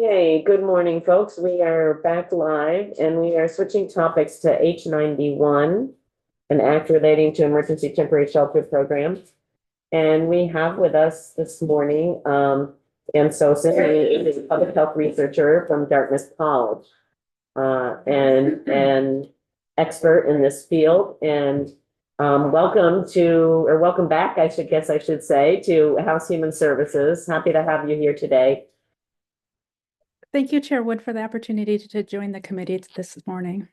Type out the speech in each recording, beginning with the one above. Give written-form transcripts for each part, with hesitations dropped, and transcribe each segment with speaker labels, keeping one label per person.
Speaker 1: Okay, good morning, folks. We are back live and we are switching topics to H91, an act relating to emergency temporary shelter programs. And we have with us this morning, Dan Sosin, who is a public health researcher from Dartmouth College, and expert in this field. And welcome back, I should say, to House Human Services. Happy to have you here today.
Speaker 2: Thank you, Chair Wood, for the opportunity to join the committee this morning.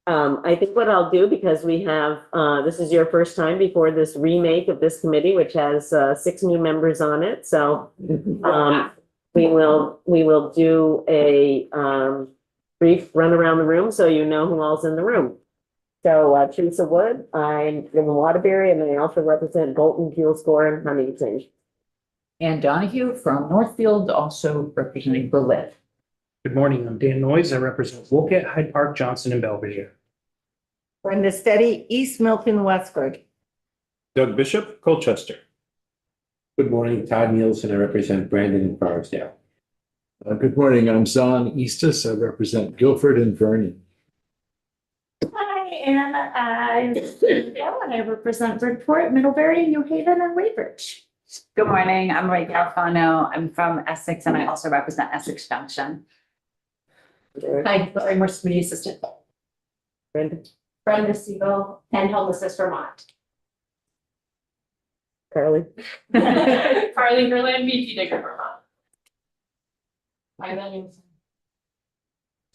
Speaker 1: I think what I'll do, because we have, this is your first time before this remake of this committee, which has 6 new members on it. So we will do a brief run around the room so you know who all's in the room. So Teresa Wood, I'm in Waterbury, and I also represent Bolton, Fuel Score, and Huntington.
Speaker 3: Ann Donahue from Northfield, also representing Berlin.
Speaker 4: Good morning, I'm Dan Noyes. I represent Wolcott, Hyde Park, Johnson, and Belvedere.
Speaker 5: Brenda Steady, East Milton, Westford.
Speaker 6: Doug Bishop, Colchester.
Speaker 7: Good morning, Todd Nielsen. I represent Brandon and Forestdale.
Speaker 8: Good morning, I'm Zon Eastis. I represent Guilford and Vernon.
Speaker 9: Hi, and I'm Gail, and I represent Bridgeport, Middlebury, New Haven, and Weybridge.
Speaker 10: Good morning, I'm Ray Galfano. I'm from Essex, and I also represent Essex Junction.
Speaker 9: Hi, Lori Morse, Community Assistant. Brenda Siegel, and Homelessness Vermont.
Speaker 1: Carly.
Speaker 9: Carly Berlin, VP Digger, Vermont. My name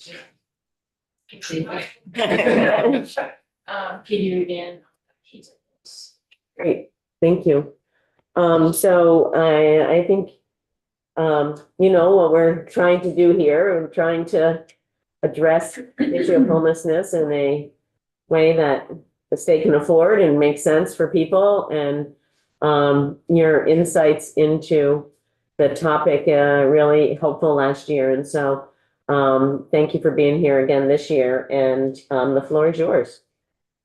Speaker 9: is Katie Rudan.
Speaker 1: Great, thank you. So I think, you know, what we're trying to do here, we're trying to address the issue of homelessness in a way that the state can afford and makes sense for people. And your insights into the topic really helpful last year. And so thank you for being here again this year. And the floor is yours.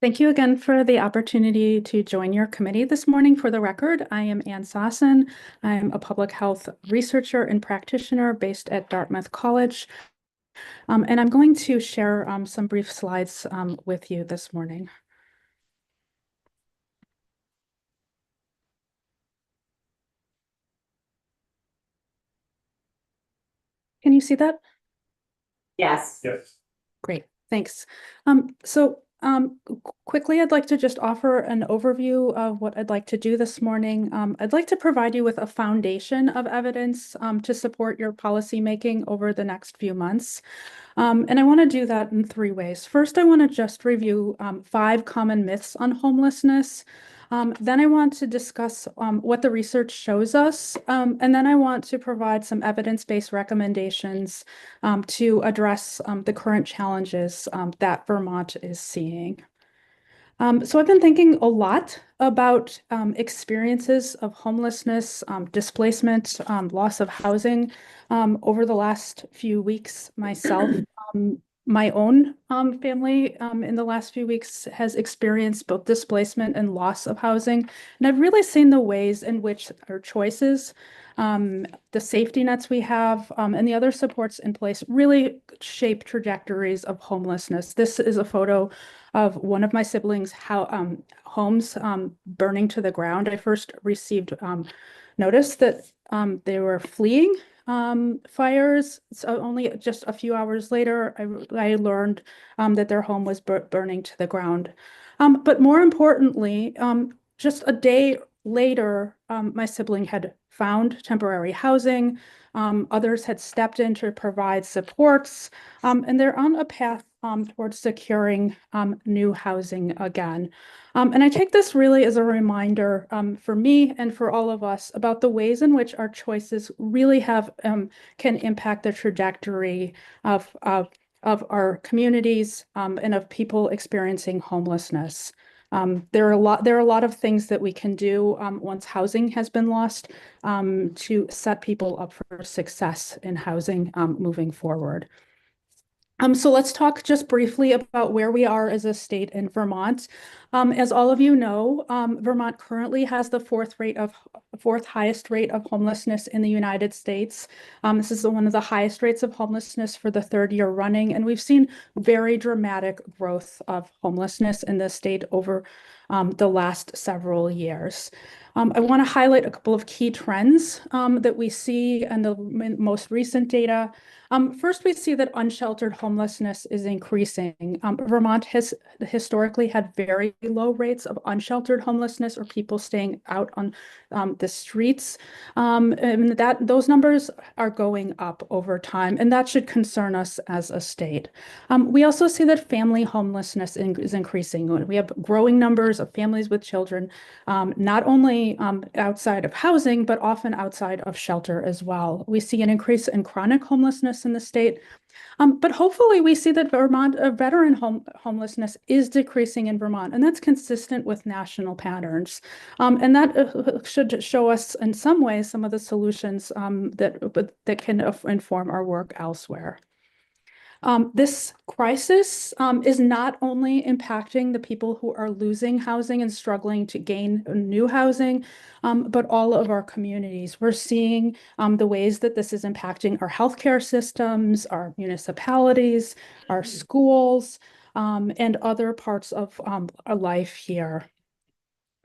Speaker 2: Thank you again for the opportunity to join your committee this morning. For the record, I am Ann Sosin. I'm a public health researcher and practitioner based at Dartmouth College. And I'm going to share some brief slides with you this morning. Can you see that?
Speaker 1: Yes.
Speaker 4: Yes.
Speaker 2: Great, thanks. Quickly, I'd like to just offer an overview of what I'd like to do this morning. I'd like to provide you with a foundation of evidence to support your policymaking over the next few months. And I want to do that in 3 ways. First, I want to just review 5 common myths on homelessness. Then I want to discuss what the research shows us, and then I want to provide some evidence-based recommendations to address the current challenges that Vermont is seeing. So I've been thinking a lot about experiences of homelessness, displacement, loss of housing over the last few weeks myself. My own family in the last few weeks has experienced both displacement and loss of housing. And I've really seen the ways in which our choices, the safety nets we have, and the other supports in place really shape trajectories of homelessness. This is a photo of one of my siblings' homes burning to the ground. I first received notice that they were fleeing fires. So only just a few hours later, I learned that their home was burning to the ground. But more importantly, just a day later, my sibling had found temporary housing. Others had stepped in to provide supports, and they're on a path towards securing new housing again. And I take this really as a reminder for me and for all of us about the ways in which our choices really have can impact the trajectory of our communities and of people experiencing homelessness. There are a lot of things that we can do once housing has been lost to set people up for success in housing moving forward. So let's talk just briefly about where we are as a state in Vermont. As all of you know, Vermont currently has the fourth highest rate of homelessness in the United States. This is one of the highest rates of homelessness for the third year running, and we've seen very dramatic growth of homelessness in the state over the last several years. I want to highlight a couple of key trends that we see in the most recent data. First, we see that unsheltered homelessness is increasing. Vermont has historically had very low rates of unsheltered homelessness or people staying out on the streets. And those numbers are going up over time, and that should concern us as a state. We also see that family homelessness is increasing. We have growing numbers of families with children, not only outside of housing, but often outside of shelter as well. We see an increase in chronic homelessness in the state. But hopefully we see that veteran homelessness is decreasing in Vermont, and that's consistent with national patterns. And that should show us in some ways some of the solutions that can inform our work elsewhere. This crisis is not only impacting the people who are losing housing and struggling to gain new housing, but all of our communities. We're seeing the ways that this is impacting our healthcare systems, our municipalities, our schools, and other parts of our life here.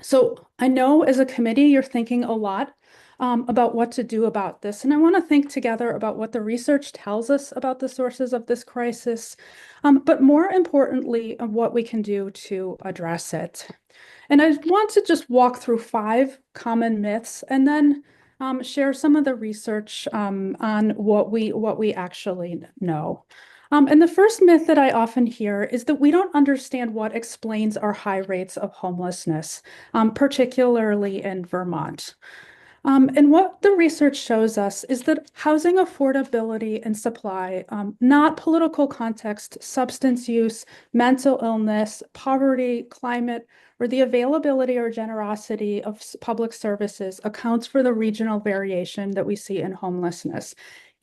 Speaker 2: So I know as a committee, you're thinking a lot about what to do about this. And I want to think together about what the research tells us about the sources of this crisis, but more importantly, of what we can do to address it. And I want to just walk through 5 common myths and then share some of the research on what we actually know. And the first myth that I often hear is that we don't understand what explains our high rates of homelessness, particularly in Vermont. And what the research shows us is that housing affordability and supply, not political context, substance use, mental illness, poverty, climate, or the availability or generosity of public services accounts for the regional variation that we see in homelessness.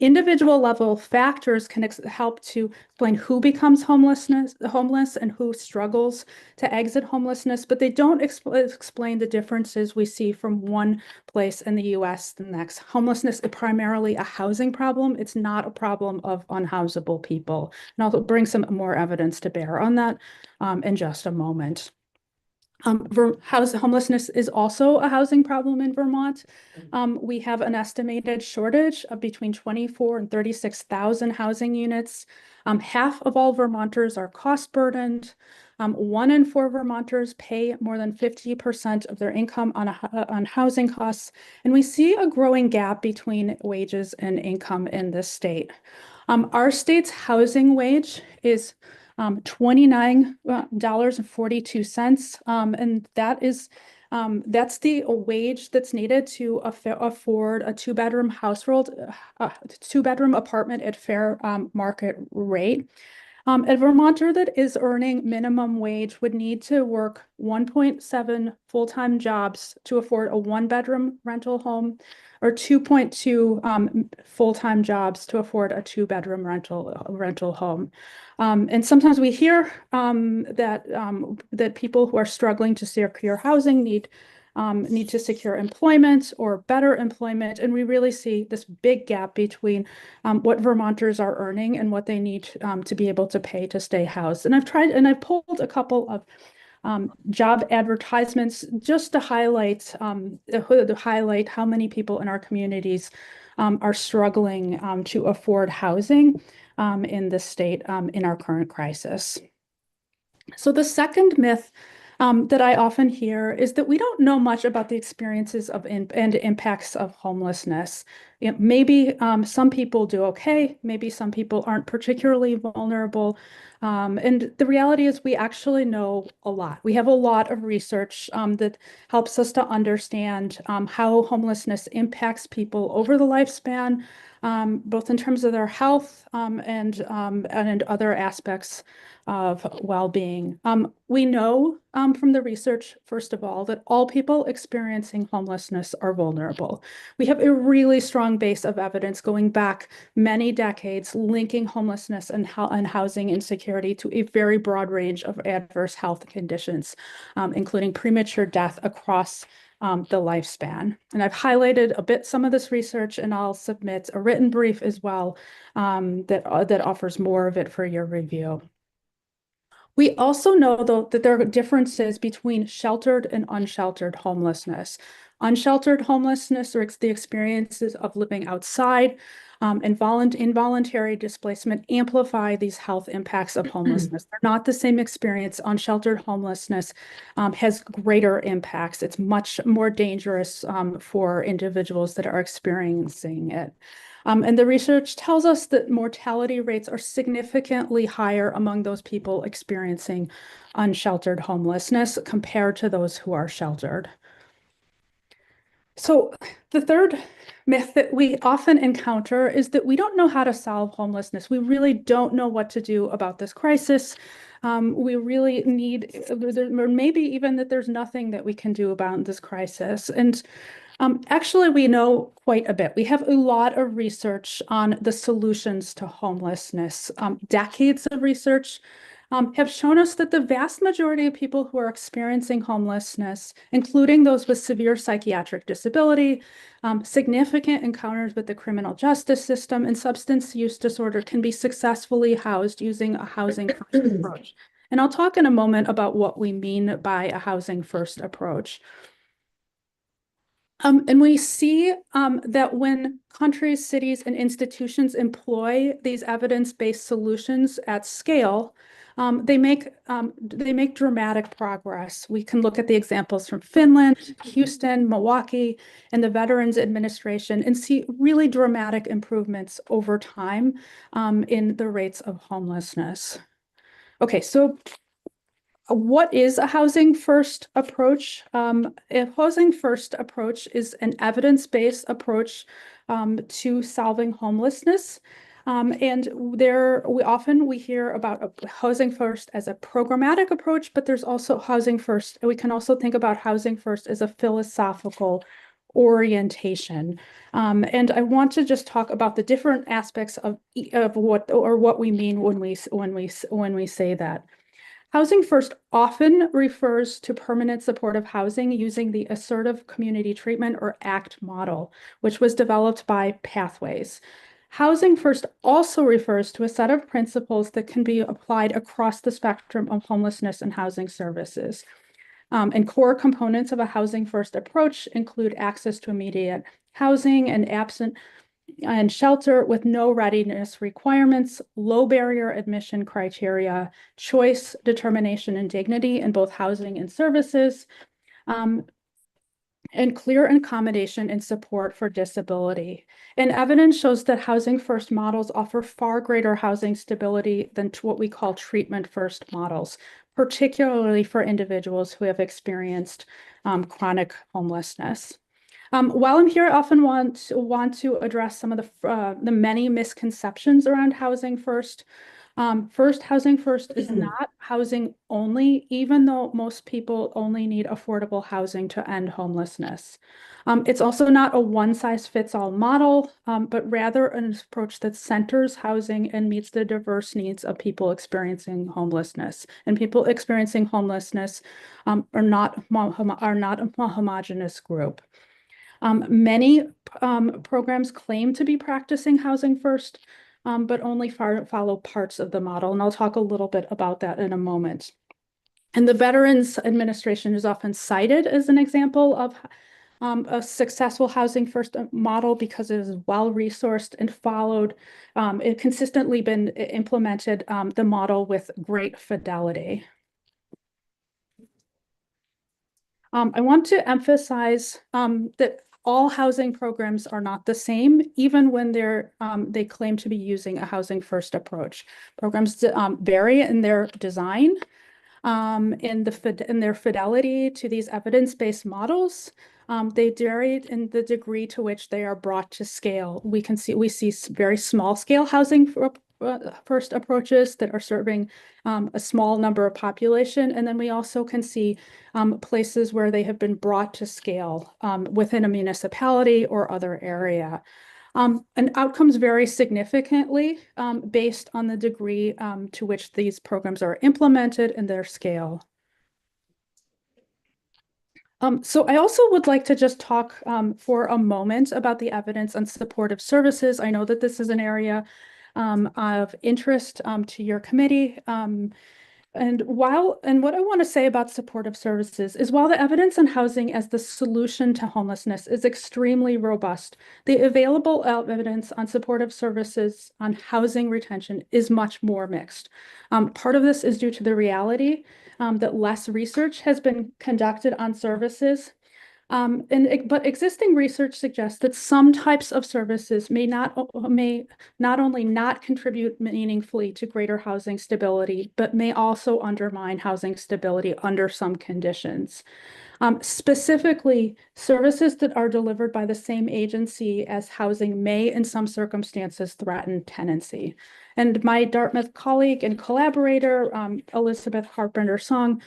Speaker 2: Individual level factors can help to explain who becomes homeless and who struggles to exit homelessness, but they don't explain the differences we see from one place in the US to the next. Homelessness is primarily a housing problem. It's not a problem of unhousable people. And I'll bring some more evidence to bear on that in just a moment. Homelessness is also a housing problem in Vermont. We have an estimated shortage of between 24 and 36,000 housing units. Half of all Vermonters are cost burdened. 1 in 4 Vermonters pay more than 50% of their income on housing costs. And we see a growing gap between wages and income in this state. Our state's housing wage is $29.42. And that's the wage that's needed to afford a 2-bedroom two-bedroom apartment at fair market rate. A Vermonter that is earning minimum wage would need to work 1.7 full-time jobs to afford a 1-bedroom rental home, or 2.2 full-time jobs to afford a 2-bedroom rental home. And sometimes we hear that people who are struggling to secure housing need to secure employment or better employment. And we really see this big gap between what Vermonters are earning and what they need to be able to pay to stay housed. And I've pulled a couple of job advertisements just to highlight how many people in our communities are struggling to afford housing in the state in our current crisis. So the second myth that I often hear is that we don't know much about the experiences of and impacts of homelessness. Maybe some people do okay, maybe some people aren't particularly vulnerable. And the reality is we actually know a lot. We have a lot of research that helps us to understand how homelessness impacts people over the lifespan, both in terms of their health and other aspects of well-being. We know from the research, first of all, that all people experiencing homelessness are vulnerable. We have a really strong strong base of evidence going back many decades, linking homelessness and housing insecurity to a very broad range of adverse health conditions, including premature death across the lifespan. And I've highlighted a bit some of this research, and I'll submit a written brief as well that offers more of it for your review. We also know, though, that there are differences between sheltered and unsheltered homelessness. Unsheltered homelessness, or the experiences of living outside, and involuntary displacement amplify these health impacts of homelessness. They're not the same experience. Unsheltered homelessness has greater impacts. It's much more dangerous for individuals that are experiencing it. And the research tells us that mortality rates are significantly higher among those people experiencing unsheltered homelessness compared to those who are sheltered. So the third myth that we often encounter is that we don't know how to solve homelessness. We really don't know what to do about this crisis. We really need, or maybe even that there's nothing that we can do about this crisis. And actually, we know quite a bit. We have a lot of research on the solutions to homelessness. Decades of research have shown us that the vast majority of people who are experiencing homelessness, including those with severe psychiatric disability, significant encounters with the criminal justice system, and substance use disorder, can be successfully housed using a housing first approach. And I'll talk in a moment about what we mean by a housing first approach. And we see that when countries, cities, and institutions employ these evidence-based solutions at scale, they make dramatic progress. We can look at the examples from Finland, Houston, Milwaukee, and the Veterans Administration and see really dramatic improvements over time in the rates of homelessness. Okay, so what is a housing first approach? A housing first approach is an evidence-based approach to solving homelessness. And we hear about housing first as a programmatic approach, but there's also housing first. We can also think about housing first as a philosophical orientation. And I want to just talk about the different aspects of what we mean when we say that. Housing first often refers to permanent supportive housing using the assertive community treatment, or ACT model, which was developed by Pathways. Housing first also refers to a set of principles that can be applied across the spectrum of homelessness and housing services. And core components of a housing first approach include access to immediate housing and shelter with no readiness requirements, low barrier admission criteria, choice, determination, and dignity in both housing and services, and clear accommodation and support for disability. And evidence shows that housing first models offer far greater housing stability than what we call treatment first models, particularly for individuals who have experienced chronic homelessness. While I'm here, I often want to address some of the many misconceptions around housing first. First, housing first is not housing only, even though most people only need affordable housing to end homelessness. It's also not a one-size-fits-all model, but rather an approach that centers housing and meets the diverse needs of people experiencing homelessness. And people experiencing homelessness are not a homogeneous group. Many programs claim to be practicing housing first, but only follow parts of the model. And I'll talk a little bit about that in a moment. And the Veterans Administration is often cited as an example of a successful housing first model because it is well-resourced and followed. It consistently been implemented, the model, with great fidelity. I want to emphasize that all housing programs are not the same, even when they claim to be using a housing first approach. Programs vary in their design, in their fidelity to these evidence-based models. They vary in the degree to which they are brought to scale. We see very small scale housing first approaches that are serving a small number of population. And then we also can see places where they have been brought to scale within a municipality or other area. And outcomes vary significantly based on the degree to which these programs are implemented and their scale. So I also would like to just talk for a moment about the evidence on supportive services. I know that this is an area of interest to your committee. And what I want to say about supportive services is while the evidence on housing as the solution to homelessness is extremely robust, the available evidence on supportive services on housing retention is much more mixed. Part of this is due to the reality that less research has been conducted on services. But existing research suggests that some types of services may not only not contribute meaningfully to greater housing stability, but may also undermine housing stability under some conditions. Specifically, services that are delivered by the same agency as housing may, in some circumstances, threaten tenancy. And my Dartmouth colleague and collaborator, Elizabeth Carpenter-Song,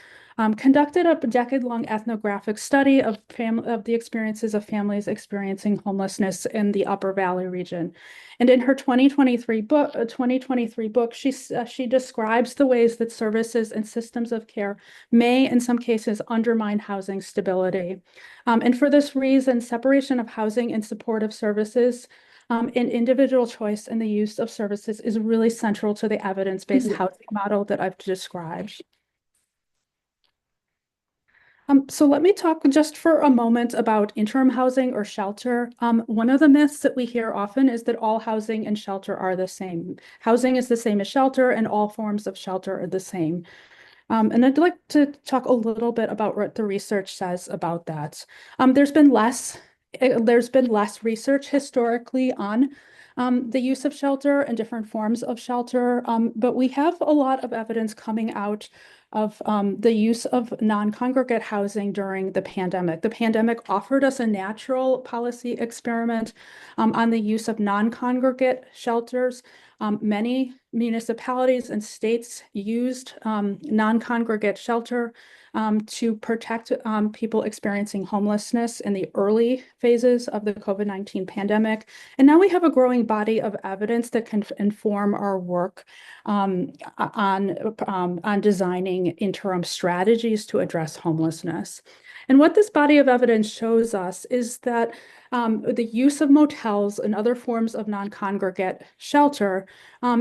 Speaker 2: conducted a decade-long ethnographic study of the experiences of families experiencing homelessness in the Upper Valley region. And in her 2023 book, she describes the ways that services and systems of care may, in some cases, undermine housing stability. And for this reason, separation of housing and supportive services and individual choice in the use of services is really central to the evidence-based housing model that I've described. So let me talk just for a moment about interim housing or shelter. One of the myths that we hear often is that all housing and shelter are the same. Housing is the same as shelter, and all forms of shelter are the same. And I'd like to talk a little bit about what the research says about that. There's been less research historically on the use of shelter and different forms of shelter, but we have a lot of evidence coming out of the use of non-congregate housing during the pandemic. The pandemic offered us a natural policy experiment on the use of non-congregate shelters. Many municipalities and states used non-congregate shelter to protect people experiencing homelessness in the early phases of the COVID-19 pandemic. And now we have a growing body of evidence that can inform our work on designing interim strategies to address homelessness. And what this body of evidence shows us is that the use of motels and other forms of non-congregate shelter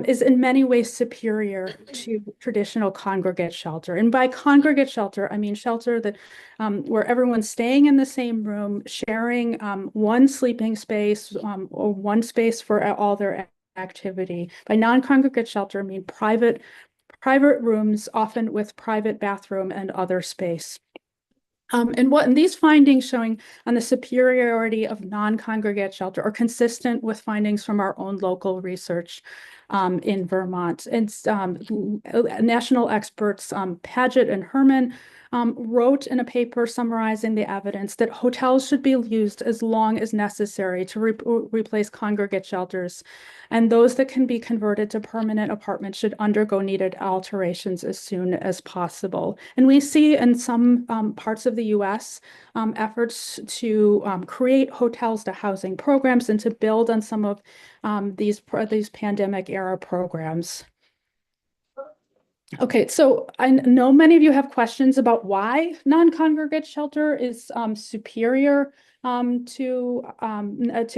Speaker 2: is in many ways superior to traditional congregate shelter. And by congregate shelter, I mean shelter that where everyone's staying in the same room, sharing one sleeping space or one space for all their activity. By non-congregate shelter, I mean private rooms, often with private bathroom and other space. And these findings showing on the superiority of non-congregate shelter are consistent with findings from our own local research in Vermont. And national experts Paget and Herman wrote in a paper summarizing the evidence that hotels should be used as long as necessary to replace congregate shelters, and those that can be converted to permanent apartments should undergo needed alterations as soon as possible. And we see in some parts of the US efforts to create hotels to housing programs and to build on some of these pandemic era programs. Okay, so I know many of you have questions about why non-congregate shelter is superior to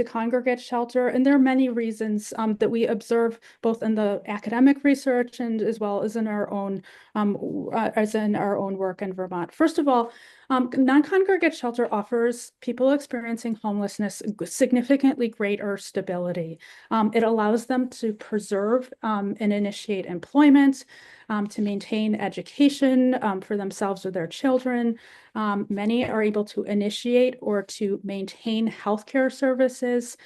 Speaker 2: congregate shelter, and there are many reasons that we observe both in the academic research and as well as in our own work in Vermont. First of all, non-congregate shelter offers people experiencing homelessness significantly greater stability. It allows them to preserve and initiate employment, to maintain education for themselves or their children. Many are able to initiate or to maintain healthcare services.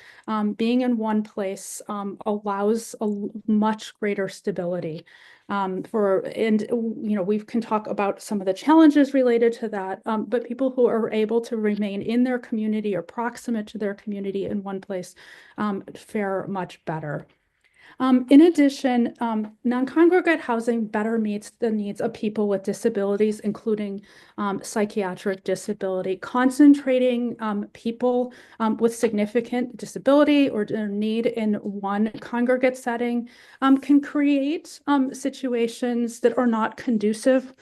Speaker 2: Being in one place allows a much greater stability. We can talk about some of the challenges related to that, but people who are able to remain in their community or proximate to their community in one place fare much better. In addition, non-congregate housing better meets the needs of people with disabilities, including psychiatric disability. Concentrating people with significant disability or need in one congregate setting can create situations that are not conducive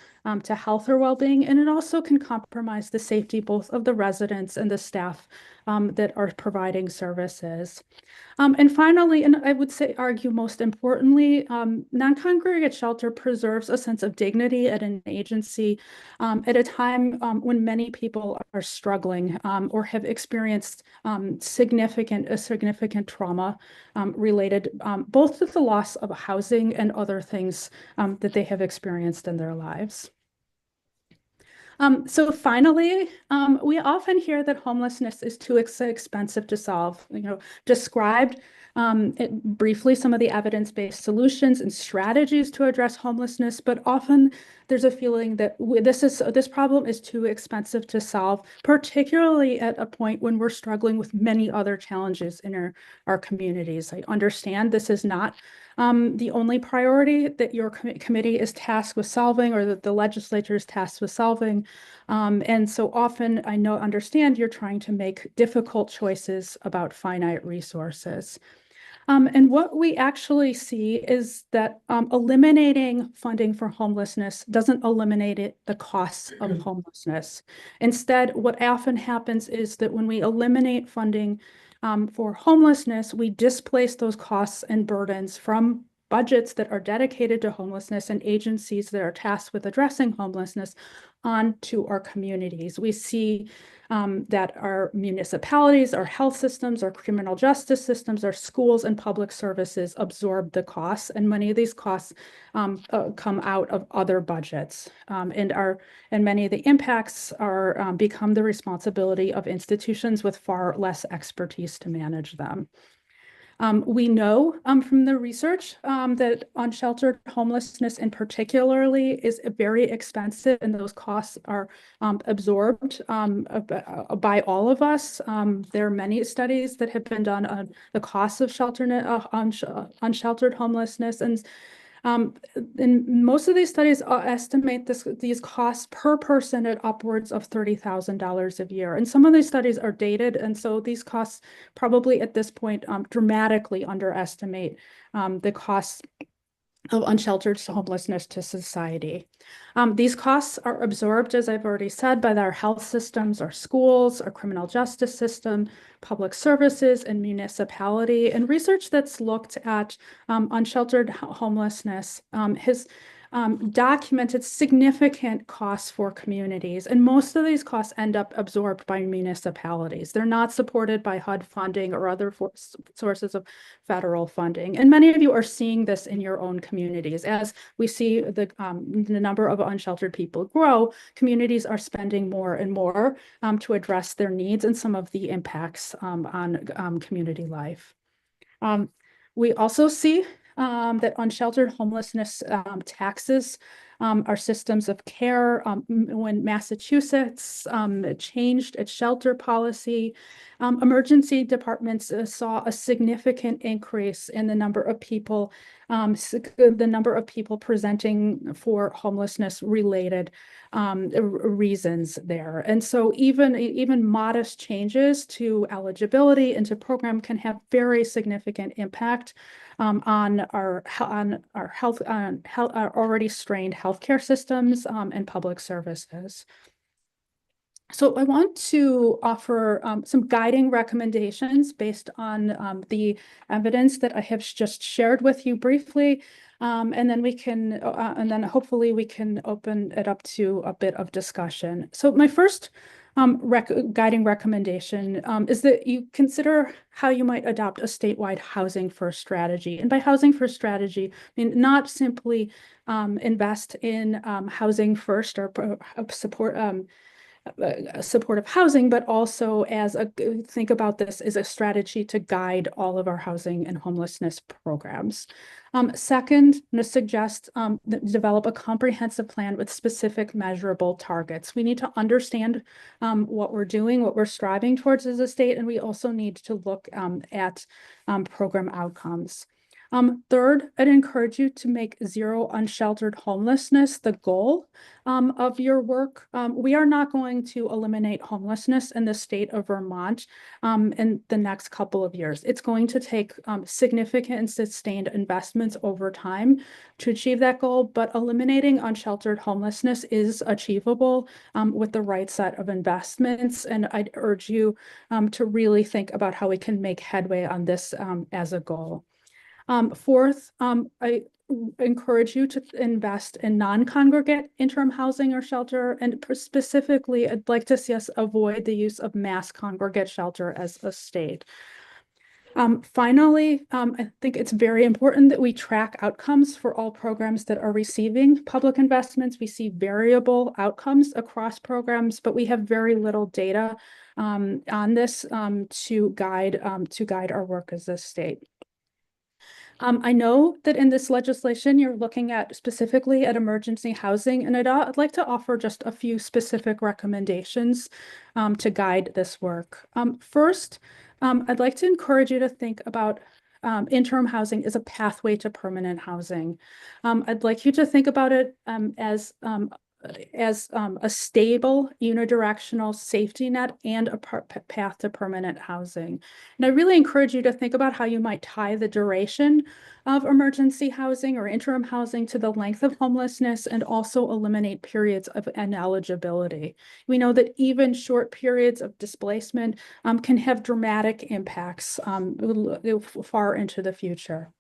Speaker 2: to health or well-being, and it also can compromise the safety both of the residents and the staff that are providing services. And finally, and I would say argue most importantly, non-congregate shelter preserves a sense of dignity at an agency at a time when many people are struggling or have experienced significant trauma related both to the loss of housing and other things that they have experienced in their lives. So finally, we often hear that homelessness is too expensive to solve. Described briefly some of the evidence-based solutions and strategies to address homelessness, but often there's a feeling that this problem is too expensive to solve, particularly at a point when we're struggling with many other challenges in our communities. I understand this is not the only priority that your committee is tasked with solving or that the legislature is tasked with solving. And so often understand you're trying to make difficult choices about finite resources. And what we actually see is that eliminating funding for homelessness doesn't eliminate the costs of homelessness. Instead, what often happens is that when we eliminate funding for homelessness, we displace those costs and burdens from budgets that are dedicated to homelessness and agencies that are tasked with addressing homelessness onto our communities. We see that our municipalities, our health systems, our criminal justice systems, our schools and public services absorb the costs, and many of these costs come out of other budgets. And many of the impacts are become the responsibility of institutions with far less expertise to manage them. We know from the research that unsheltered homelessness in particularly is very expensive, and those costs are absorbed by all of us. There are many studies that have been done on the costs of unsheltered homelessness, and most of these studies estimate these costs per person at upwards of $30,000 a year. And some of these studies are dated, and so these costs probably at this point dramatically underestimate the costs of unsheltered homelessness to society. These costs are absorbed, as I've already said, by our health systems, our schools, our criminal justice system, public services, and municipality. And research that's looked at unsheltered homelessness has documented significant costs for communities, and most of these costs end up absorbed by municipalities. They're not supported by HUD funding or other sources of federal funding. And many of you are seeing this in your own communities. As we see the number of unsheltered people grow, communities are spending more and more to address their needs and some of the impacts on community life. We also see that unsheltered homelessness taxes our systems of care. When Massachusetts changed its shelter policy, emergency departments saw a significant increase in the number of people presenting for homelessness related reasons there. And so even modest changes to eligibility into program can have very significant impact on our already strained healthcare systems and public services. So I want to offer some guiding recommendations based on the evidence that I have just shared with you briefly, and then hopefully we can open it up to a bit of discussion. So my first guiding recommendation is that you consider how you might adopt a statewide housing first strategy. And by housing first strategy, I mean not simply invest in housing first or supportive housing, but also think about this as a strategy to guide all of our housing and homelessness programs. Second, I'm going to suggest develop a comprehensive plan with specific measurable targets. We need to understand what we're doing, what we're striving towards as a state, and we also need to look at program outcomes. Third, I'd encourage you to make zero unsheltered homelessness the goal of your work. We are not going to eliminate homelessness in the state of Vermont in the next couple of years. It's going to take significant and sustained investments over time to achieve that goal, but eliminating unsheltered homelessness is achievable with the right set of investments. And I'd urge you to really think about how we can make headway on this as a goal. Fourth, I encourage you to invest in non-congregate interim housing or shelter, and specifically, I'd like to see us avoid the use of mass congregate shelter as a state. Finally, I think it's very important that we track outcomes for all programs that are receiving public investments. We see variable outcomes across programs, but we have very little data on this to guide our work as a state. I know that in this legislation, you're looking at specifically at emergency housing, and I'd like to offer just a few specific recommendations to guide this work. First, I'd like to encourage you to think about interim housing as a pathway to permanent housing. I'd like you to think about it as a stable unidirectional safety net and a path to permanent housing. And I really encourage you to think about how you might tie the duration of emergency housing or interim housing to the length of homelessness and also eliminate periods of ineligibility. We know that even short periods of displacement can have dramatic impacts far into the future.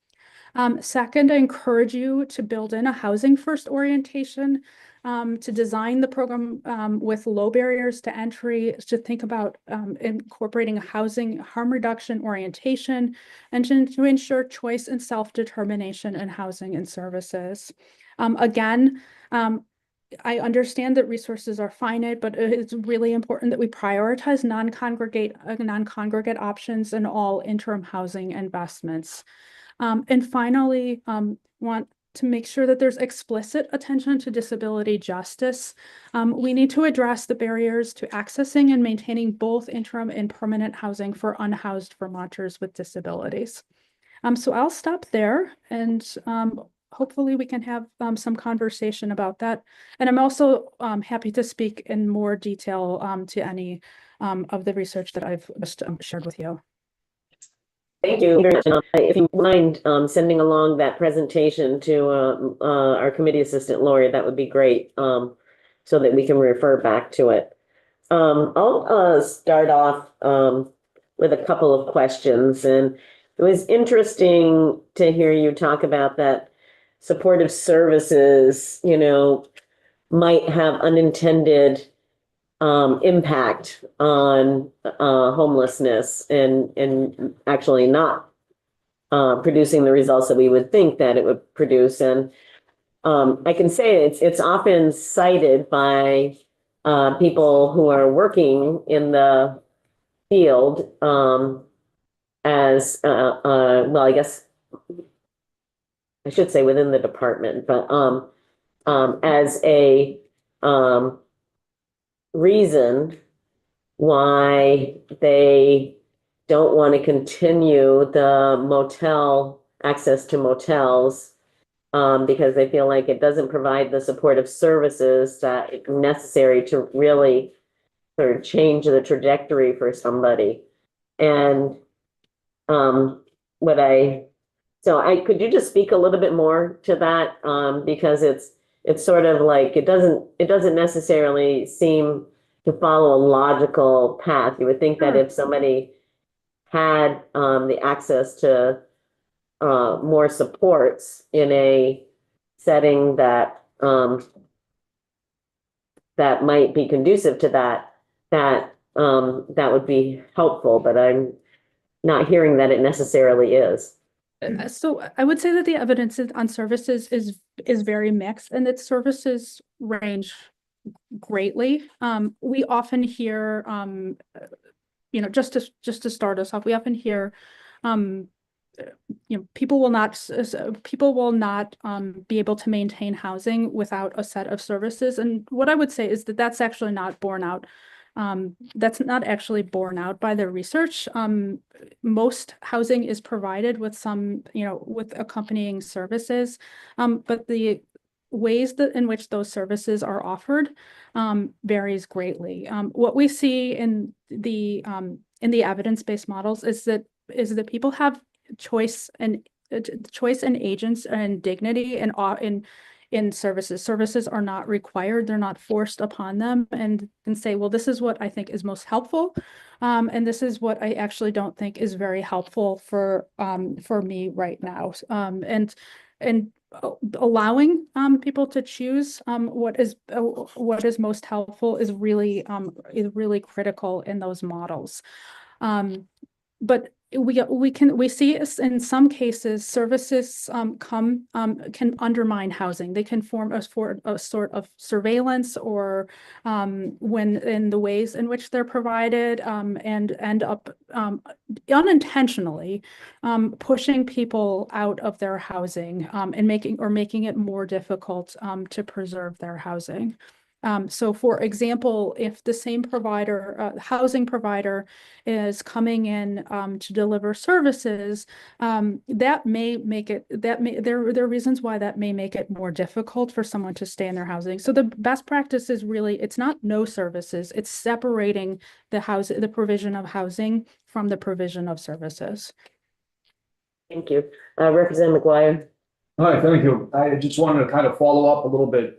Speaker 2: Second, I encourage you to build in a housing first orientation, to design the program with low barriers to entry, to think about incorporating a housing harm reduction orientation, and to ensure choice and self-determination in housing and services. Again, I understand that resources are finite, but it's really important that we prioritize non-congregate options in all interim housing investments. And finally, want to make sure that there's explicit attention to disability justice. We need to address the barriers to accessing and maintaining both interim and permanent housing for unhoused Vermonters with disabilities. So I'll stop there, and hopefully we can have some conversation about that. And I'm also happy to speak in more detail to any of the research that I've just shared with you.
Speaker 1: Thank you very much. If you mind sending along that presentation to our committee assistant, Lori, that would be great, so that we can refer back to it. I'll start off with a couple of questions. And it was interesting to hear you talk about that supportive services, might have unintended impact on homelessness and actually not producing the results that we would think that it would produce. And I can say it's often cited by people who are working in the field as well, I guess I should say within the department, but as a reason why they don't want to continue the access to motels, because they feel like it doesn't provide the supportive services that are necessary to really sort of change the trajectory for somebody. And could you just speak a little bit more to that? Because it's sort of like it doesn't necessarily seem to follow a logical path. You would think that if somebody had the access to more supports in a setting that that might be conducive to that would be helpful, but I'm not hearing that it necessarily is.
Speaker 2: So I would say that the evidence on services is very mixed, and that services range greatly. We often hear, just to start us off, we often hear, people will not be able to maintain housing without a set of services. And what I would say is that that's actually not borne out That's not actually borne out by the research. Most housing is provided with some, with accompanying services, but the ways that in which those services are offered varies greatly. What we see in the evidence-based models is that people have choice and agents and dignity in services. Services are not required, they're not forced upon them, and can say, well, this is what I think is most helpful. And this is what I actually don't think is very helpful for me right now. And allowing people to choose what is most helpful is really critical in those models. But we see in some cases services can undermine housing. They can form a sort of surveillance, or when in the ways in which they're provided, and end up unintentionally pushing people out of their housing, and making it more difficult to preserve their housing. So for example, if the same housing provider is coming in to deliver services, there are reasons why that may make it more difficult for someone to stay in their housing. So the best practice is really, it's not no services, it's separating the provision of housing from the provision of services.
Speaker 1: Thank you. Representative McGuire.
Speaker 11: Hi, thank you. I just wanted to kind of follow up a little bit,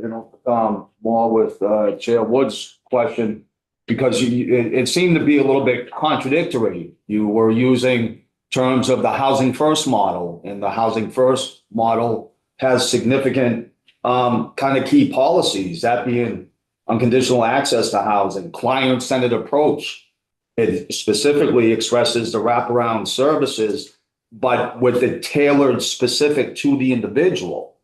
Speaker 11: more with Chair Wood's question, because it seemed to be a little bit contradictory. You were using terms of the Housing First model, and the Housing First model has significant kind of key policies, that being unconditional access to housing, client-centered approach. It specifically expresses the wraparound services, but with it tailored specific to the individual.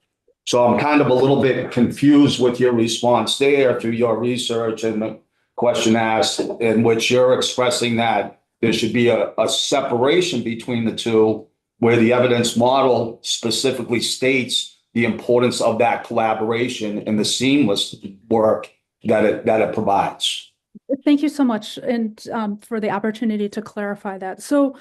Speaker 11: So I'm kind of a little bit confused with your response there through your research and the question asked, in which you're expressing that there should be a separation between the two, where the evidence model specifically states the importance of that collaboration and the seamless work that it provides.
Speaker 2: Thank you so much, and for the opportunity to clarify that. So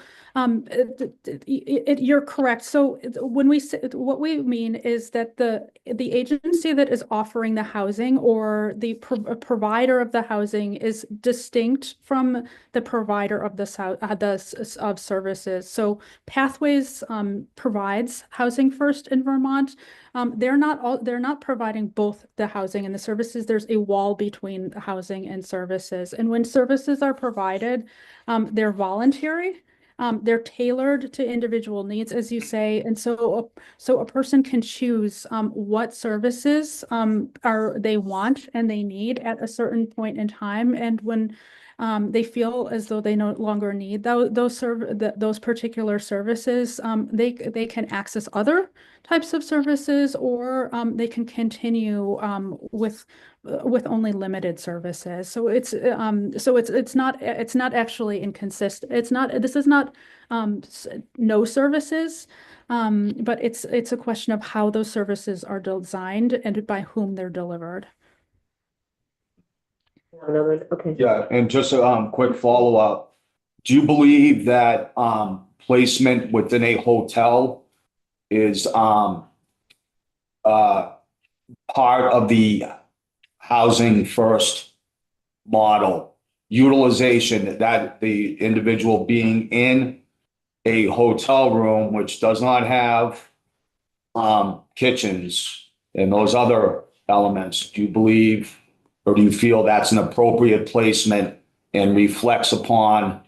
Speaker 2: you're correct. So when we say, what we mean is that the agency that is offering the housing, or the provider of the housing, is distinct from the provider of of services. So Pathways provides Housing First in Vermont. They're not providing both the housing and the services. There's a wall between the housing and services. And when services are provided, they're voluntary. They're tailored to individual needs, as you say. And so a person can choose what services they want and they need at a certain point in time. And when they feel as though they no longer need those particular services, they can access other types of services, or they can continue with only limited services. So it's not actually inconsistent. This is not no services, but it's a question of how those services are designed and by whom they're delivered.
Speaker 1: Okay.
Speaker 11: Yeah, and just a quick follow-up. Do you believe that placement within a hotel is part of the Housing First model? Utilization, that the individual being in a hotel room which does not have kitchens and those other elements, do you believe, or do you feel that's an appropriate placement and reflects upon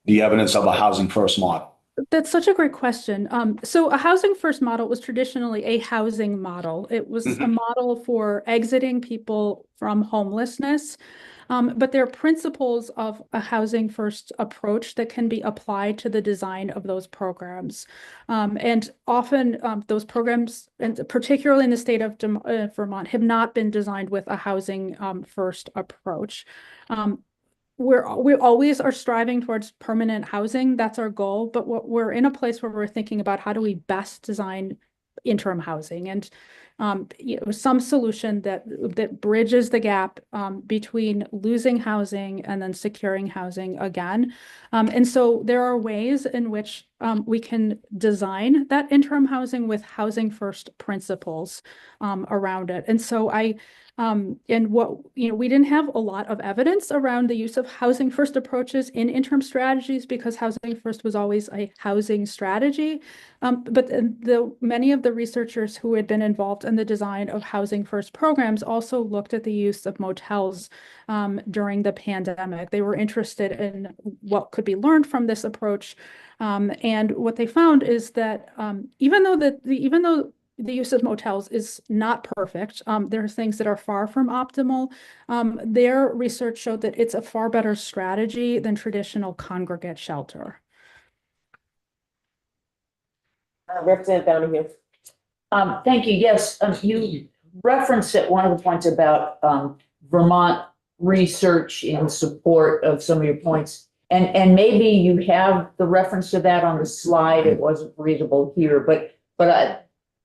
Speaker 11: the evidence of a Housing First model?
Speaker 2: That's such a great question. So a Housing First model was traditionally a housing model. It was a model for exiting people from homelessness. But there are principles of a Housing First approach that can be applied to the design of those programs. And often those programs, and particularly in the state of Vermont, have not been designed with a Housing First approach. We always are striving towards permanent housing. That's our goal. But we're in a place where we're thinking about how do we best design interim housing. And some solution that bridges the gap between losing housing and then securing housing again. And so there are ways in which we can design that interim housing with housing first principles around it. And so we didn't have a lot of evidence around the use of housing first approaches in interim strategies because housing first was always a housing strategy. But many of the researchers who had been involved in the design of housing first programs also looked at the use of motels during the pandemic. They were interested in what could be learned from this approach. And what they found is that even though the use of motels is not perfect, there are things that are far from optimal. Their research showed that it's a far better strategy than traditional congregate shelter.
Speaker 1: Representative Donahue.
Speaker 3: Thank you. Yes, you referenced at one of the points about Vermont research in support of some of your points. And maybe you have the reference to that on the slide. It wasn't readable here, but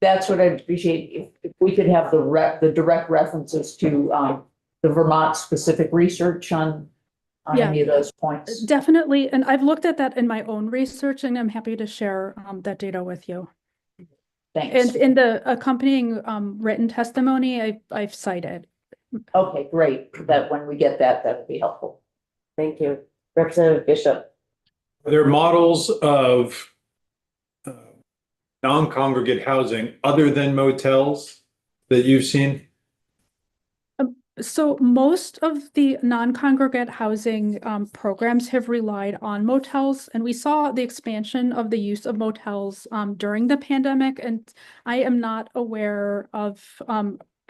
Speaker 3: that's what I'd appreciate if we could have the direct references to the Vermont specific research on any of those points.
Speaker 2: Definitely. And I've looked at that in my own research and I'm happy to share that data with you.
Speaker 3: Thanks.
Speaker 2: And in the accompanying written testimony, I've cited.
Speaker 3: Okay, great. That when we get that would be helpful.
Speaker 1: Thank you. Representative Bishop.
Speaker 6: Are there models of non-congregate housing other than motels that you've seen?
Speaker 2: So most of the non-congregate housing programs have relied on motels, and we saw the expansion of the use of motels during the pandemic. And I am not aware of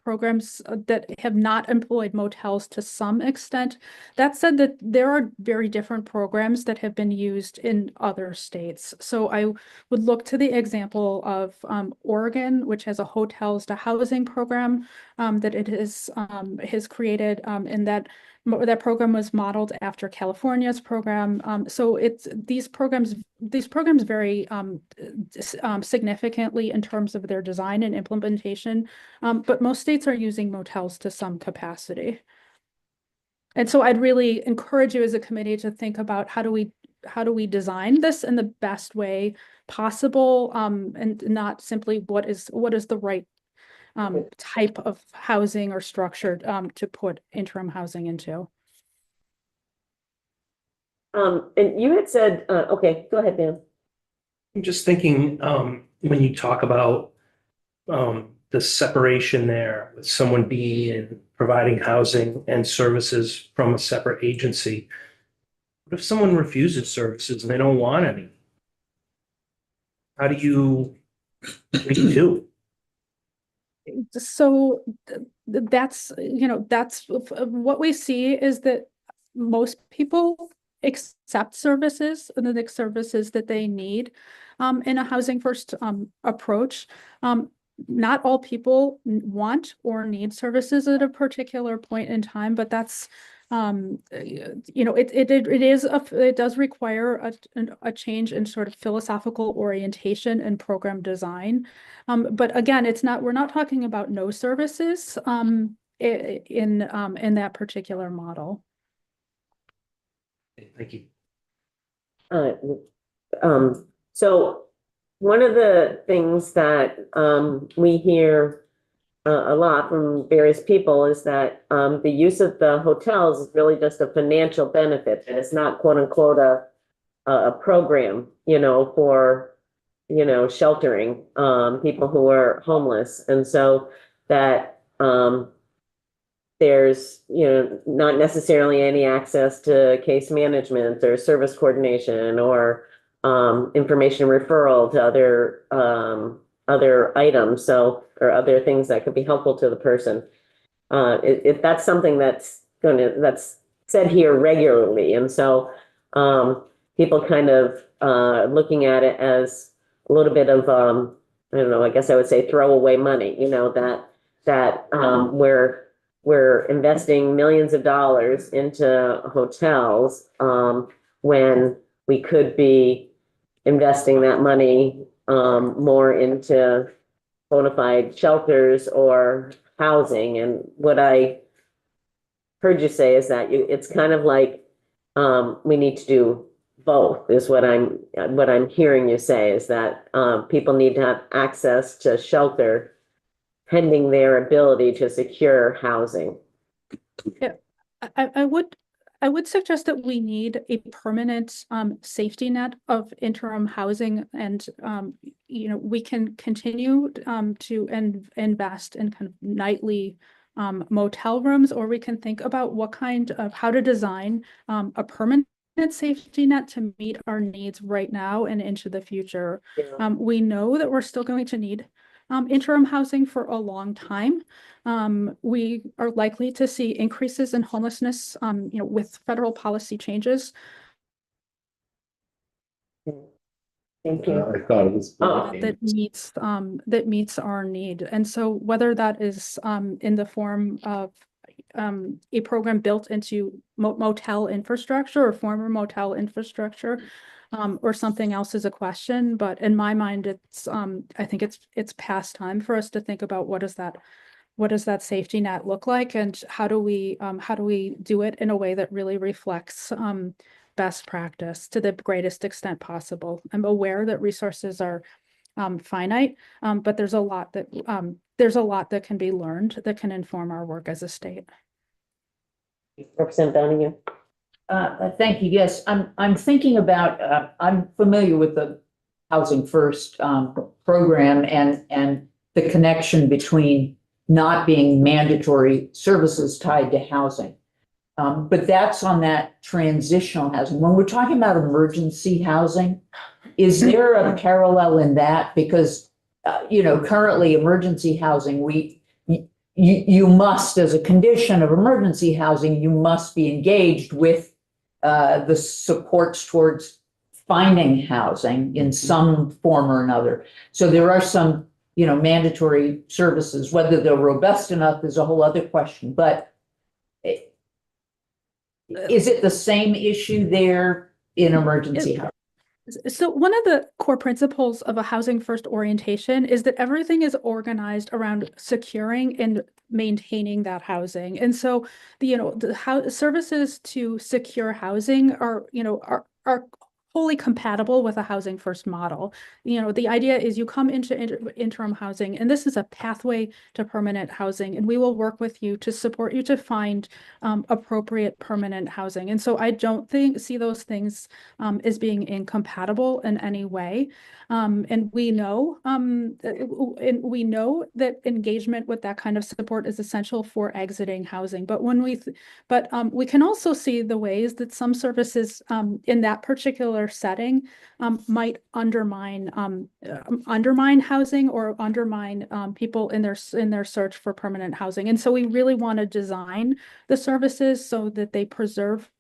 Speaker 2: programs that have not employed motels to some extent. That said, that there are very different programs that have been used in other states. So I would look to the example of Oregon, which has a hotels to housing program that it has created, and that program was modeled after California's program. So these programs vary significantly in terms of their design and implementation, but most states are using motels to some capacity. And so I'd really encourage you as a committee to think about how do we design this in the best way possible, and not simply what is the right type of housing or structure to put interim housing into.
Speaker 1: And you had said, okay, go ahead, Dan.
Speaker 4: I'm just thinking, when you talk about the separation there with someone being in providing housing and services from a separate agency, what if someone refuses services and they don't want any? What do you do?
Speaker 2: So that's what we see is that most people accept services and the services that they need in a housing first approach. Not all people want or need services at a particular point in time, but that's it does require a change in sort of philosophical orientation and program design. But again, we're not talking about no services in that particular model.
Speaker 4: Thank you.
Speaker 1: So one of the things that we hear a lot from various people is that the use of the hotels is really just a financial benefit, and it's not quote unquote a program, for sheltering people who are homeless. And so that there's not necessarily any access to case management or service coordination or information referral to other items, or other things that could be helpful to the person. If that's something that's said here regularly, and so people kind of looking at it as a little bit of I don't know, I guess I would say throwaway money, that we're investing millions of dollars into hotels when we could be investing that money more into bona fide shelters or housing. And what I heard you say is that it's kind of like, we need to do both, is what I'm hearing you say, is that, people need to have access to shelter pending their ability to secure housing.
Speaker 2: I would suggest that we need a permanent safety net of interim housing, and we can continue to invest in kind of nightly motel rooms, or we can think about what kind of how to design a permanent safety net to meet our needs right now and into the future. We know that we're still going to need interim housing for a long time. We are likely to see increases in homelessness, with federal policy changes.
Speaker 1: Thank you.
Speaker 8: I thought it was.
Speaker 2: That meets our need. And so whether that is in the form of a program built into motel infrastructure or former motel infrastructure, or something else is a question. But in my mind, it's I think it's past time for us to think about what does that safety net look like, and how do we do it in a way that really reflects best practice to the greatest extent possible. I'm aware that resources are finite, but there's a lot that can be learned that can inform our work as a state.
Speaker 1: Representative Donahue.
Speaker 3: Thank you. Yes, I'm thinking about, I'm familiar with the Housing First program and the connection between not being mandatory services tied to housing. But that's on that transitional housing. When we're talking about emergency housing, is there a parallel in that? Because, currently emergency housing, you must, as a condition of emergency housing, you must be engaged with the supports towards finding housing in some form or another. So there are some, mandatory services. Whether they're robust enough is a whole other question. But is it the same issue there in emergency housing?
Speaker 2: So one of the core principles of a housing first orientation is that everything is organized around securing and maintaining that housing. And so the services to secure housing are wholly compatible with a housing first model. The idea is you come into interim housing, and this is a pathway to permanent housing, and we will work with you to support you to find appropriate permanent housing. And so I don't see those things as being incompatible in any way. And we know that engagement with that kind of support is essential for exiting housing. But we can also see the ways that some services in that particular setting might undermine housing or undermine people in their search for permanent housing. And so we really want to design the services so that they preserve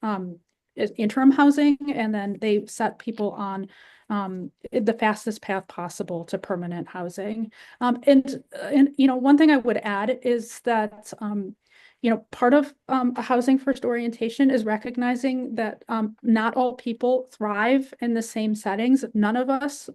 Speaker 2: interim housing, and then they set people on the fastest path possible to permanent housing. And one thing I would add is that part of a housing first orientation is recognizing that not all people thrive in the same settings. None of us,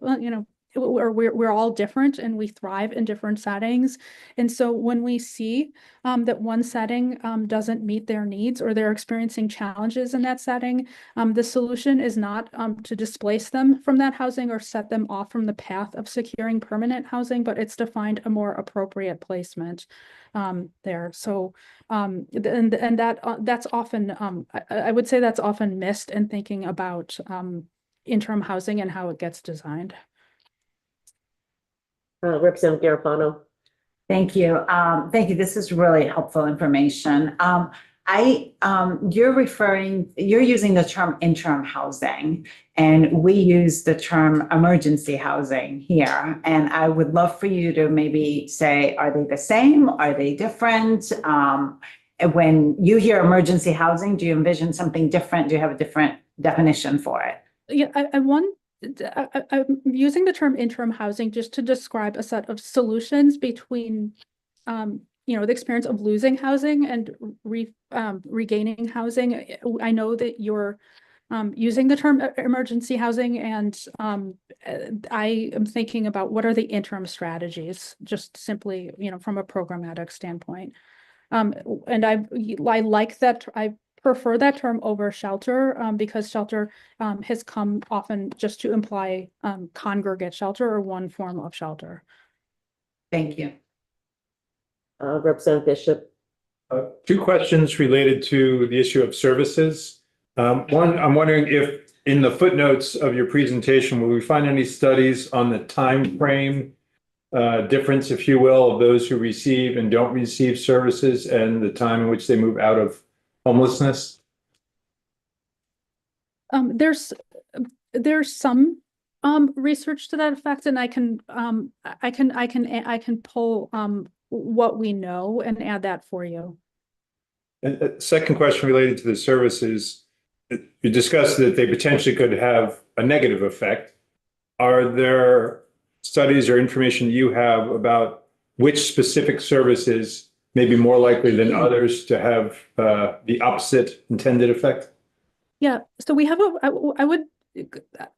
Speaker 2: we're all different, and we thrive in different settings. And so when we see that one setting doesn't meet their needs, or they're experiencing challenges in that setting, the solution is not to displace them from that housing or set them off from the path of securing permanent housing, but it's to find a more appropriate placement there. So that's often I would say that's often missed in thinking about interim housing and how it gets designed.
Speaker 1: Representative Garofano.
Speaker 10: Thank you. Thank you. This is really helpful information. You're using the term interim housing, and we use the term emergency housing here. And I would love for you to maybe say, are they the same? Are they different? When you hear emergency housing, do you envision something different? Do you have a different definition for it?
Speaker 2: Yeah, I'm using the term interim housing just to describe a set of solutions between, the experience of losing housing and regaining housing. I know that your using the term emergency housing, and I am thinking about what are the interim strategies, just simply, from a programmatic standpoint. And I like that, I prefer that term over shelter, because shelter has come often just to imply congregate shelter or one form of shelter.
Speaker 10: Thank you.
Speaker 1: Representative Bishop.
Speaker 6: Two questions related to the issue of services. One, I'm wondering if in the footnotes of your presentation, will we find any studies on the time frame difference, if you will, of those who receive and don't receive services and the time in which they move out of homelessness?
Speaker 2: There's some research to that effect, and I can pull what we know and add that for you.
Speaker 6: And second question related to the services, you discussed that they potentially could have a negative effect. Are there studies or information you have about which specific services may be more likely than others to have the opposite intended effect?
Speaker 2: Yeah, so we have I would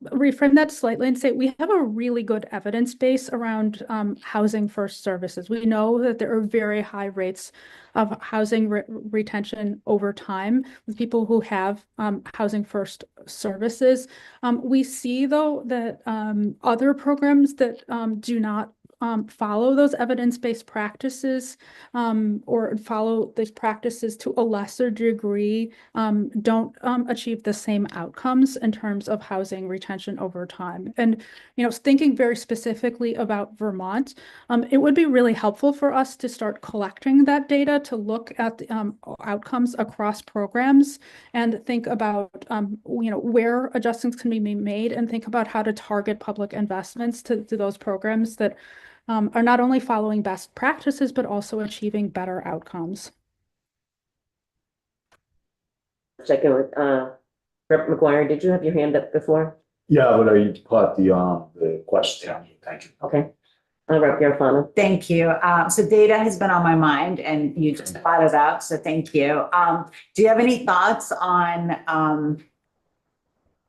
Speaker 2: reframe that slightly and say we have a really good evidence base around housing first services. We know that there are very high rates of housing retention over time with people who have housing first services. We see, though, that other programs that do not follow those evidence-based practices or follow these practices to a lesser degree don't achieve the same outcomes in terms of housing retention over time. And, thinking very specifically about Vermont, it would be really helpful for us to start collecting that data to look at the outcomes across programs and think about, where adjustments can be made and think about how to target public investments to those programs that are not only following best practices, but also achieving better outcomes.
Speaker 1: Checking with Rep. McGuire, did you have your hand up before?
Speaker 8: Yeah, but I caught the question. Thank you.
Speaker 1: Okay. Rep. Garofano.
Speaker 10: Thank you. So data has been on my mind and you just brought it up, so thank you. Do you have any thoughts on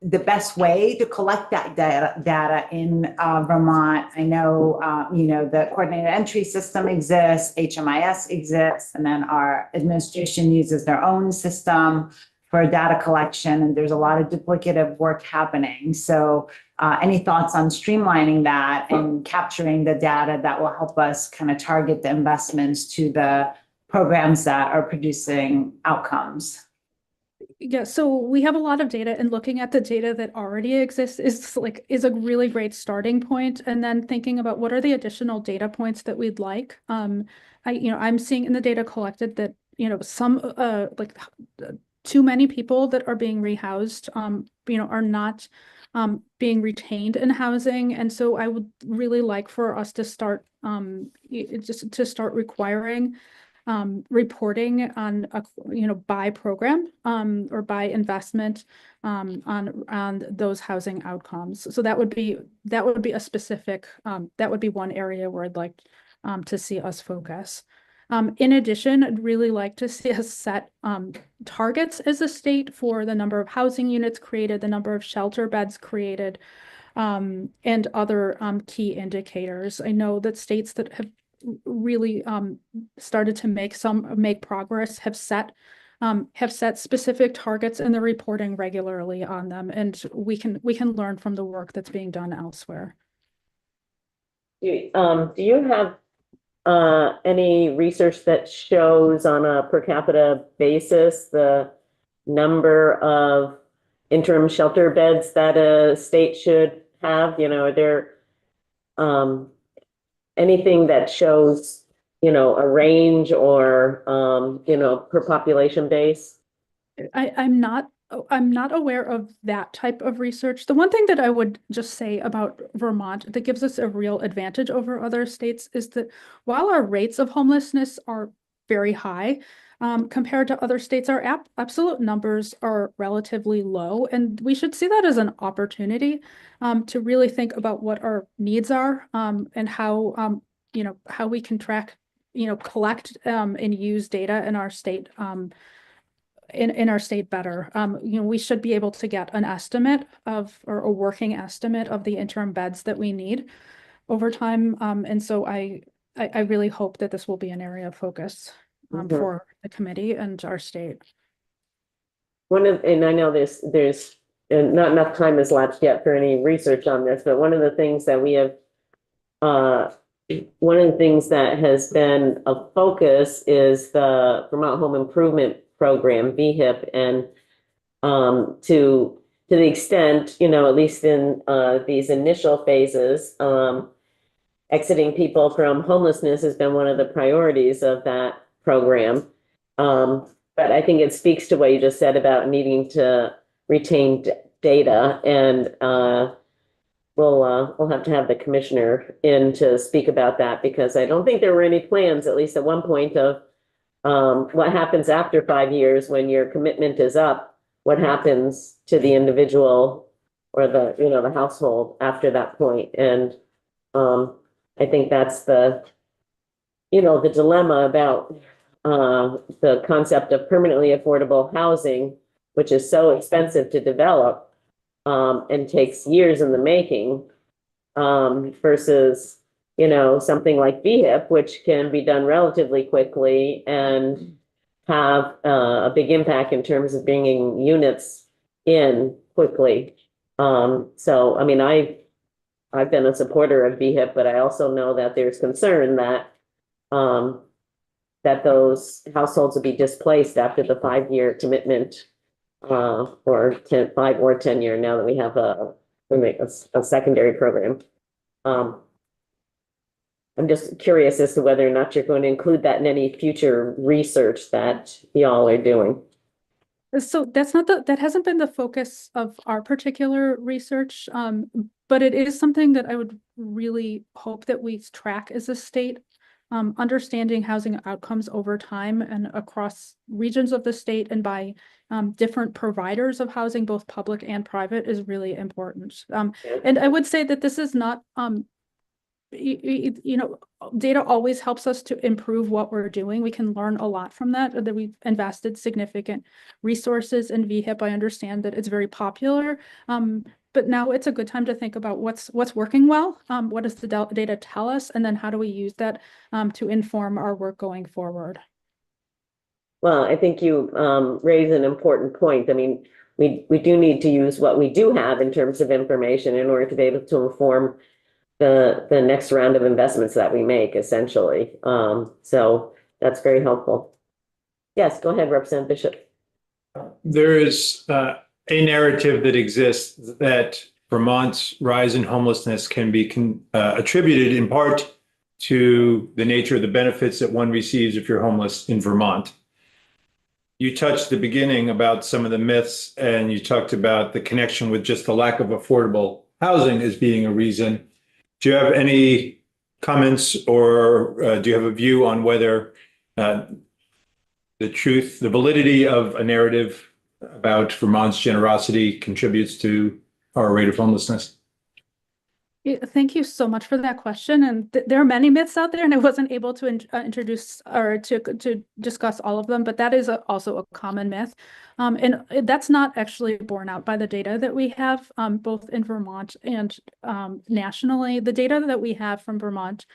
Speaker 10: the best way to collect that data in Vermont? I know, the coordinated entry system exists, HMIS exists, and then our administration uses their own system for data collection, and there's a lot of duplicative work happening. So any thoughts on streamlining that and capturing the data that will help us kind of target the investments to the programs that are producing outcomes?
Speaker 2: Yeah, so we have a lot of data, and looking at the data that already exists is a really great starting point. And then thinking about what are the additional data points that we'd like. I'm seeing in the data collected that some too many people that are being rehoused are not being retained in housing, and so I would really like for us to start requiring reporting on by program or by investment on those housing outcomes. So that would be a specific that would be one area where I'd like to see us focus. In addition, I'd really like to see us set targets as a state for the number of housing units created, the number of shelter beds created, and other key indicators. I know that states that have really started to make progress have set specific targets, and they're reporting regularly on them, and we can learn from the work that's being done elsewhere.
Speaker 1: Do you have any research that shows on a per capita basis the number of interim shelter beds that a state should have? Are there anything that shows, a range or, per population base?
Speaker 2: I'm not aware of that type of research. The one thing that I would just say about Vermont that gives us a real advantage over other states is that while our rates of homelessness are very high, compared to other states, our absolute numbers are relatively low, and we should see that as an opportunity to really think about what our needs are and how we can track, collect and use data in our state in our state better. We should be able to get an estimate of, or a working estimate of the interim beds that we need over time. And so I really hope that this will be an area of focus
Speaker 1: Mhm.
Speaker 2: for the committee and our state.
Speaker 1: And I know there's not enough time has lapsed yet for any research on this, but one of the things that we have, one of the things that has been a focus is the Vermont Home Improvement Program, VHIP, and to the extent, at least in these initial phases, exiting people from homelessness has been one of the priorities of that program. But I think it speaks to what you just said about needing to retain data, and we'll have to have the commissioner in to speak about that, because I don't think there were any plans, at least at one point, of what happens after 5 years when your commitment is up, what happens to the individual or the household after that point. And I think that's the dilemma about the concept of permanently affordable housing, which is so expensive to develop and takes years in the making, versus something like VHIP, which can be done relatively quickly and have a big impact in terms of bringing units in quickly. So I mean, I've been a supporter of VHIP, but I also know that there's concern that that those households will be displaced after the 5-year commitment, or 5 or 10 year, now that we have a secondary program. I'm just curious as to whether or not you're going to include that in any future research that y'all are doing.
Speaker 2: So that hasn't been the focus of our particular research, but it is something that I would really hope that we track as a state. Understanding housing outcomes over time and across regions of the state and by different providers of housing, both public and private, is really important. And I would say that this is not, data always helps us to improve what we're doing. We can learn a lot from that we've invested significant resources in VHIP. I understand that it's very popular. But now it's a good time to think about what's working well, what does the data tell us, and then how do we use that to inform our work going forward.
Speaker 1: Well, I think you raise an important point. I mean, we do need to use what we do have in terms of information in order to be able to inform the next round of investments that we make, essentially. So that's very helpful. Yes, go ahead, Representative Bishop.
Speaker 6: There is a narrative that exists that Vermont's rise in homelessness can be attributed in part to the nature of the benefits that one receives if you're homeless in Vermont. You touched the beginning about some of the myths, and you talked about the connection with just the lack of affordable housing as being a reason. Do you have any comments, or do you have a view on whether the validity of a narrative about Vermont's generosity contributes to our rate of homelessness?
Speaker 2: Thank you so much for that question. And there are many myths out there, and I wasn't able to introduce or to discuss all of them, but that is also a common myth. And that's not actually borne out by the data that we have, both in Vermont and nationally. The data that we have from Vermont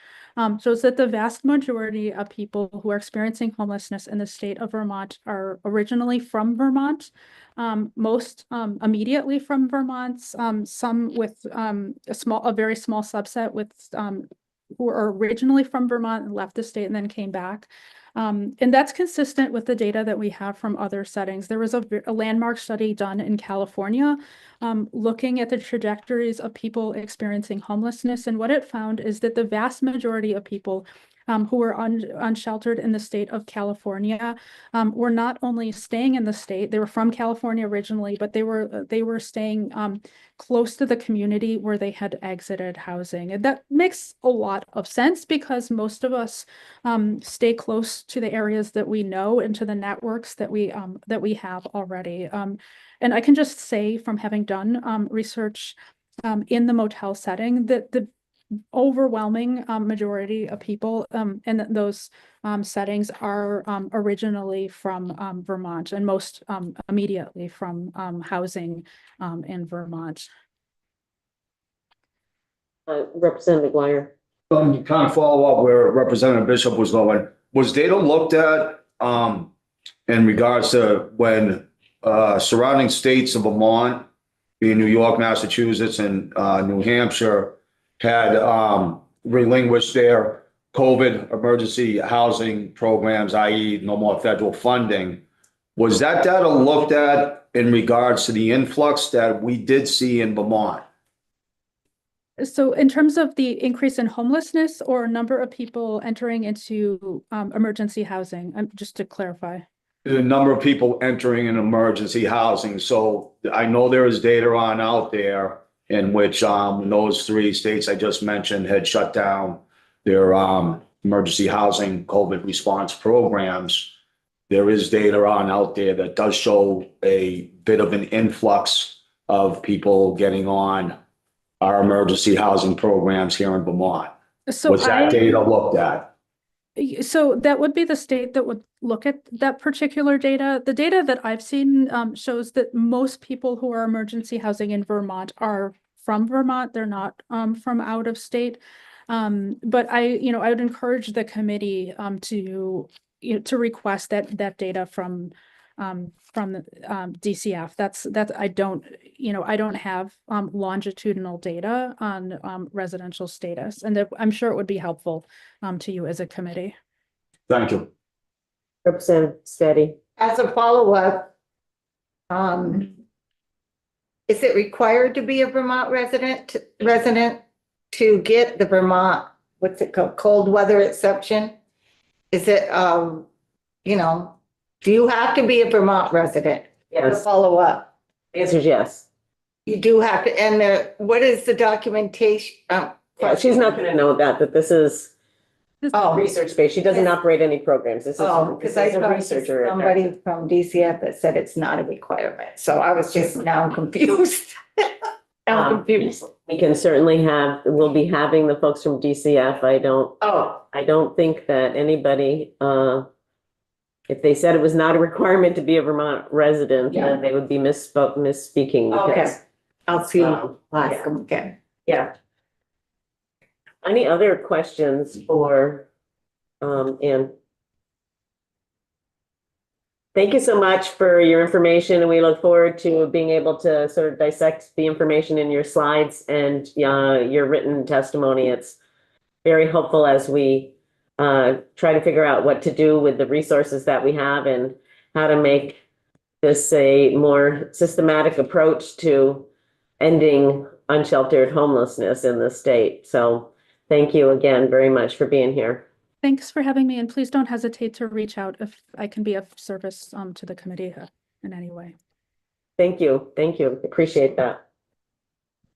Speaker 2: shows that the vast majority of people who are experiencing homelessness in the state of Vermont are originally from Vermont. Most immediately from Vermont, some with a very small subset with who are originally from Vermont and left the state and then came back. And that's consistent with the data that we have from other settings. There was a landmark study done in California looking at the trajectories of people experiencing homelessness. And what it found is that the vast majority of people who were unsheltered in the state of California were not only staying in the state, they were from California originally, but they were staying close to the community where they had exited housing. And that makes a lot of sense because most of us stay close to the areas that we know and to the networks that we have already. And I can just say from having done research in the motel setting that overwhelming majority of people in those settings are originally from Vermont, and most immediately from housing in Vermont.
Speaker 1: Representative Dwyer.
Speaker 11: Kind of follow up where Representative Bishop was going. Was data looked at in regards to when surrounding states of Vermont, being New York, Massachusetts, and New Hampshire, had relinquished their COVID emergency housing programs, i.e. no more federal funding? Was that data looked at in regards to the influx that we did see in Vermont?
Speaker 2: So in terms of the increase in homelessness or number of people entering into emergency housing, just to clarify.
Speaker 11: The number of people entering in emergency housing. So I know there is data on out there in which those 3 states I just mentioned had shut down their emergency housing COVID response programs. There is data on out there that does show a bit of an influx of people getting on our emergency housing programs here in Vermont.
Speaker 2: So
Speaker 11: Was that data looked at?
Speaker 2: So that would be the state that would look at that particular data. The data that I've seen shows that most people who are emergency housing in Vermont are from Vermont. They're not from out of state. But I would encourage the committee to request that data from the DCF. That's I don't have longitudinal data on residential status, and I'm sure it would be helpful to you as a committee.
Speaker 11: Thank you.
Speaker 1: Representative Steady.
Speaker 5: As a follow-up, is it required to be a Vermont resident to get the Vermont, what's it called, cold weather exception? Is it, do you have to be a Vermont resident?
Speaker 1: Yes.
Speaker 5: Follow up.
Speaker 1: The answer is yes.
Speaker 5: You do have to, and what is the documentation?
Speaker 1: Yeah, she's not going to know that this is
Speaker 5: Oh,
Speaker 1: research based. She doesn't operate any programs. This is
Speaker 5: because I
Speaker 1: a
Speaker 5: thought
Speaker 1: researcher.
Speaker 5: somebody from DCF that said it's not a requirement. So I was just now confused. Confused.
Speaker 1: We can certainly we'll be having the folks from DCF. I don't think that anybody, if they said it was not a requirement to be a Vermont resident, then they would be misspeaking.
Speaker 5: Okay. I'll see. I'll ask
Speaker 1: yeah.
Speaker 5: them again.
Speaker 1: Yeah. Any other questions for Ann? Thank you so much for your information, and we look forward to being able to sort of dissect the information in your slides and your written testimony. It's very helpful as we try to figure out what to do with the resources that we have and how to make this a more systematic approach to ending unsheltered homelessness in the state. So thank you again very much for being here.
Speaker 2: Thanks for having me, and please don't hesitate to reach out if I can be of service to the committee in any way.
Speaker 1: Thank you. Thank you. Appreciate that.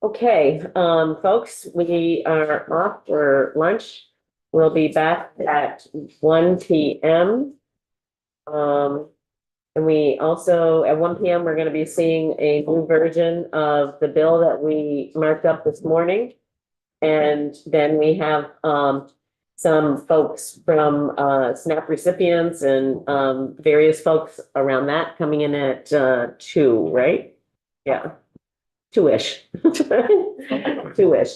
Speaker 1: Okay, folks, we are off for lunch. We'll be back at 1 p.m. And we also, at 1 p.m., we're going to be seeing a new version of the bill that we marked up this morning. And then we have some folks from SNAP recipients and various folks around that coming in at 2, right? Yeah, 2-ish. 2-ish.